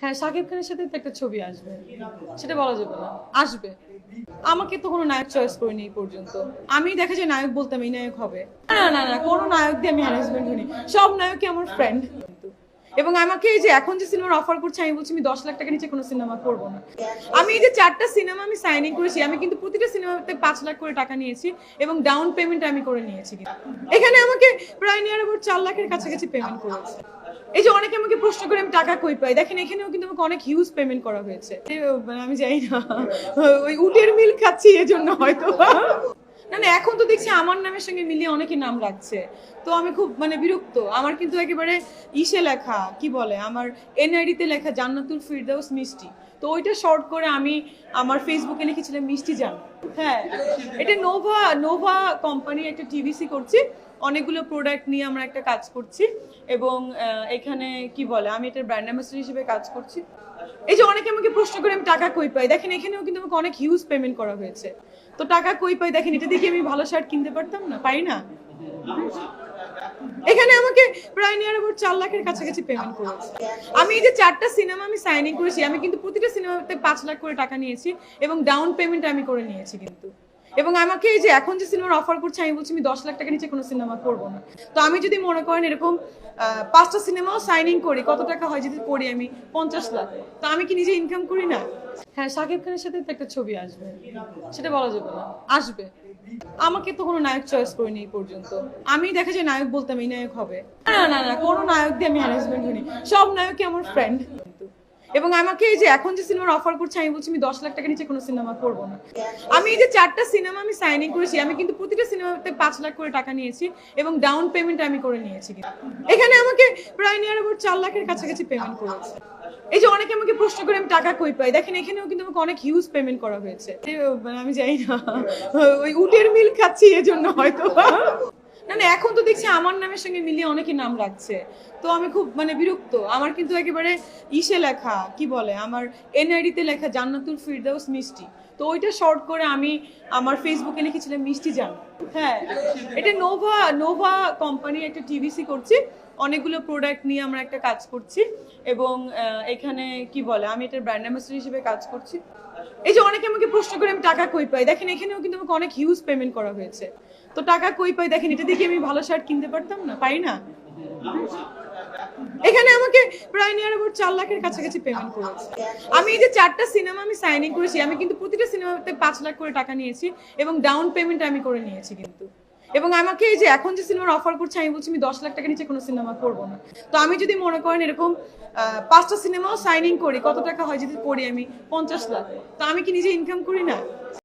হ্যাঁ, শাকিব খানের সাথে তো একটা ছবি আসবে, সেটা বলা যাবে না, আসবে। আমাকে তো কোনো নায়ক চয়েস করিনি এই পর্যন্ত। আমি দেখা যায় নায়ক বলতাম এই নায়ক হবে, না না না, কোনো নায়ক দিয়ে আমি হ্যারাসমেন্ট হইনি, সব নায়কই আমার ফ্রেন্ড। এবং আমাকে এই যে এখন যে সিনেমার অফার করছে, আমি বলছি আমি 10 লাখ টাকা নিচে কোনো সিনেমা করবো না। আমি এই যে 4টা সিনেমা আমি সাইনিং করেছি, আমি কিন্তু প্রতিটা সিনেমাতে 5 লাখ করে টাকা নিয়েছি এবং ডাউন পেমেন্ট আমি করে নিয়েছি। এখানে আমাকে প্রায় নিয়ার অ্যাবাউট 4 লাখের কাছাকাছি পেমেন্ট করেছে। এই যে অনেকে আমাকে প্রশ্ন করে আমি টাকা কই পাই, দেখেন এখানেও কিন্তু আমাকে অনেক হিউজ পেমেন্ট করা হয়েছে। আমি জানি না, ওই উটের মিল খাচ্ছি এজন্য হয়তো। না না, এখন তো দেখছি আমার নামের সঙ্গে মিলিয়ে অনেকে নাম রাখছে, তো আমি খুব বিরক্ত। আমার কিন্তু একেবারে ইসে লেখা, কি বলে, আমার এনআইডিতে লেখা জান্নাতুল ফিরদাউস মিষ্টি, তো ওইটা শর্ট করে আমি আমার ফেসবুকে লিখেছিলাম মিষ্টি জান্নাত। হ্যাঁ, এটা নোভা নোভা কোম্পানি একটা টিভিসি করছি, অনেকগুলো প্রোডাক্ট নিয়ে আমরা একটা কাজ করছি এবং এখানে কি বলে আমি এটার ব্র্যান্ড অ্যাম্বাসেডর হিসেবে কাজ করছি। এই যে অনেকে আমাকে প্রশ্ন করে আমি টাকা কই পাই, দেখেন এখানেও কিন্তু আমাকে অনেক হিউজ পেমেন্ট করা হয়েছে। তো টাকা কই পাই, দেখেন এটা দেখে আমি ভালো শার্ট কিনতে পারতাম না, পারি না। এখানে আমাকে প্রায় নিয়ার অ্যাবাউট 4 লাখের কাছাকাছি পেমেন্ট করেছে। আমি এই যে 4টা সিনেমা আমি সাইনিং করেছি, আমি কিন্তু প্রতিটা সিনেমাতে 5 লাখ করে টাকা নিয়েছি এবং ডাউন পেমেন্ট আমি করে নিয়েছি কিন্তু। এবং আমাকে এই যে এখন যে সিনেমার অফার করছে, আমি বলছি আমি 10 লাখ টাকা নিচে কোনো সিনেমা করবো না। তো আমি যদি মনে করেন এরকম 5টা সিনেমাও সাইনিং করি, কত টাকা হয় যদি করি আমি 50 লাখ, তো আমি কি নিজে ইনকাম করি না? হ্যাঁ, শাকিব খানের সাথে তো একটা ছবি আসবে, সেটা বলা যাবে না, আসবে। আমাকে তো কোনো নায়ক চয়েস করিনি এই পর্যন্ত। আমি দেখা যায় নায়ক বলতাম এই নায়ক হবে, না না না, কোনো নায়ক দিয়ে আমি হ্যারাসমেন্ট হইনি, সব নায়কই আমার ফ্রেন্ড। এবং আমাকে এই যে এখন যে সিনেমার অফার করছে, আমি বলছি আমি 10 লাখ টাকা নিচে কোনো সিনেমা করবো না। আমি এই যে 4টা সিনেমা আমি সাইনিং করেছি, আমি কিন্তু প্রতিটা সিনেমাতে 5 লাখ করে টাকা নিয়েছি এবং ডাউন পেমেন্ট আমি করে নিয়েছি। এখানে আমাকে প্রায় নিয়ার অ্যাবাউট 4 লাখের কাছাকাছি পেমেন্ট করেছে। এই যে অনেকে আমাকে প্রশ্ন করে আমি টাকা কই পাই, দেখেন এখানেও কিন্তু আমাকে অনেক হিউজ পেমেন্ট করা হয়েছে। আমি জানি না, ওই উটের মিল খাচ্ছি এজন্য হয়তো। না না, এখন তো দেখছি আমার নামের সঙ্গে মিলিয়ে অনেকে নাম রাখছে, তো আমি খুব বিরক্ত। আমার কিন্তু একেবারে ইসে লেখা, কি বলে, আমার এনআইডিতে লেখা জান্নাতুল ফিরদাউস মিষ্টি, তো ওইটা শর্ট করে আমি আমার ফেসবুকে লিখেছিলাম মিষ্টি জান্নাত। হ্যাঁ, এটা নোভা নোভা কোম্পানি একটা টিভিসি করছি, অনেকগুলো প্রোডাক্ট নিয়ে আমরা একটা কাজ করছি এবং এখানে কি বলে আমি এটার ব্র্যান্ড অ্যাম্বাসেডর হিসেবে কাজ করছি। এই যে অনেকে আমাকে প্রশ্ন করে আমি টাকা কই পাই, দেখেন এখানেও কিন্তু আমাকে অনেক হিউজ পেমেন্ট করা হয়েছে। তো টাকা কই পাই, দেখেন এটা দেখে আমি ভালো শার্ট কিনতে পারতাম না, পারি না। এখানে আমাকে প্রায় নিয়ার অ্যাবাউট 4 লাখের কাছাকাছি পেমেন্ট করেছে। আমি এই যে 4টা সিনেমা আমি সাইনিং করেছি, আমি কিন্তু প্রতিটা সিনেমাতে 5 লাখ করে টাকা নিয়েছি এবং ডাউন পেমেন্ট আমি করে নিয়েছি কিন্তু। এবং আমাকে এই যে এখন যে সিনেমার অফার করছে, আমি বলছি আমি 10 লাখ টাকা নিচে কোনো সিনেমা করবো না। তো আমি যদি মনে করেন এরকম 5টা সিনেমাও সাইনিং করি, কত টাকা হয় যদি করি আমি 50 লাখ, তো আমি কি নিজে ইনকাম করি না?